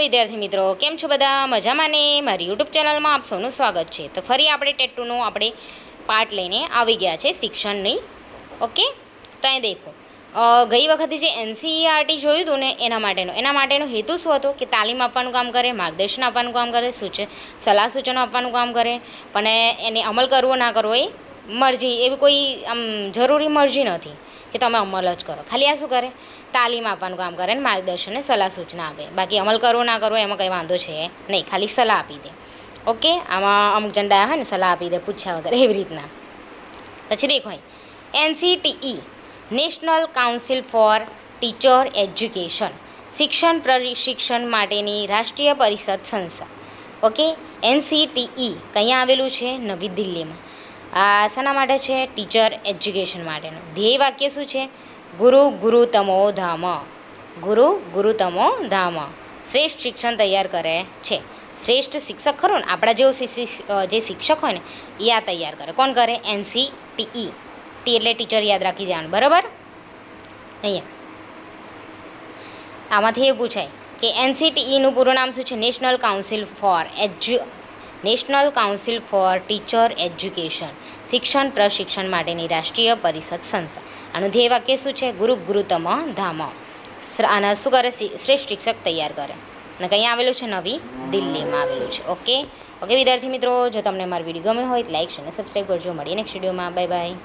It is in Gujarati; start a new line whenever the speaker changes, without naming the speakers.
વિદ્યાર્થી મિત્રો, કેમ છો બધા? મજામાં ને? મારી યુટ્યુબ ચેનલમાં આપ સૌનું સ્વાગત છે. તો ફરી આપણે ટેટ 2નો આપણે પાર્ટ લઈને આવી ગયા છે શિક્ષણની. ઓકે, તો અહીં દેખો, ગઈ વખતે જે NCERT જોયું હતું ને એના માટેનો હેતુ શું હતો કે તાલીમ આપવાનું કામ કરે, માર્ગદર્શન આપવાનું કામ કરે, સલાહ સૂચનો આપવાનું કામ કરે, પણ એને અમલ કરવો ના કરવો એ મરજી, એવી કોઈ આમ જરૂરી મરજી નથી કે તમે અમલ જ કરો. ખાલી આ શું કરે? તાલીમ આપવાનું કામ કરે ને માર્ગદર્શન ને સલાહ સૂચના આપે. બાકી અમલ કરવો ના કરવો એમાં કંઈ વાંધો છે નહીં, ખાલી સલાહ આપી દે. ઓકે, આમાં અમુક ઝંડા હોય ને સલાહ આપી દે પૂછ્યા વગર, એવી રીતના. પછી દેખો NCTE national council four teacher education, શિક્ષણ પ્રશિક્ષણ માટેની રાષ્ટ્રીય પરિષદ સંસ્થા. ઓકે, NCTE ક્યાં આવેલું છે? નવી દિલ્હીમાં. આ શાના માટે છે? ટીચર એજ્યુકેશન માટેનું. ધ્યેય વાક્ય શું છે? ગુરુ ગુરુતમો ધામ. ગુરુ ગુરુતમો ધામ. શ્રેષ્ઠ શિક્ષણ તૈયાર કરે છે. શ્રેષ્ઠ શિક્ષક ખરો ને, આપણા જેવો જે શિક્ષક હોય ને એ આ તૈયાર કરે. કોણ કરે? NCTE. ટી એટલે ટીચર યાદ રાખી દેવાનું, બરાબર? અહીંયા આમાંથી એ પૂછાય કે NCTEનું પૂરું નામ શું છે? National council four teacher education, શિક્ષણ પ્રશિક્ષણ માટેની રાષ્ટ્રીય પરિષદ સંસ્થા. આનું ધ્યેય વાક્ય શું છે? ગુરુ ગુરુતમ ધામ. આના શું કરે? શ્રેષ્ઠ શિક્ષક તૈયાર કરે. અને કંઈ આવેલું છે? નવી દિલ્હીમાં આવેલું છે. ઓકે વિદ્યાર્થી મિત્રો, જો તમને મારો વિડીયો ગમ્યો હોય તો લાઈક અને સબસ્ક્રાઈબ કરજો. મળીએ નેક્સ્ટ વિડીયોમાં. Bye bye.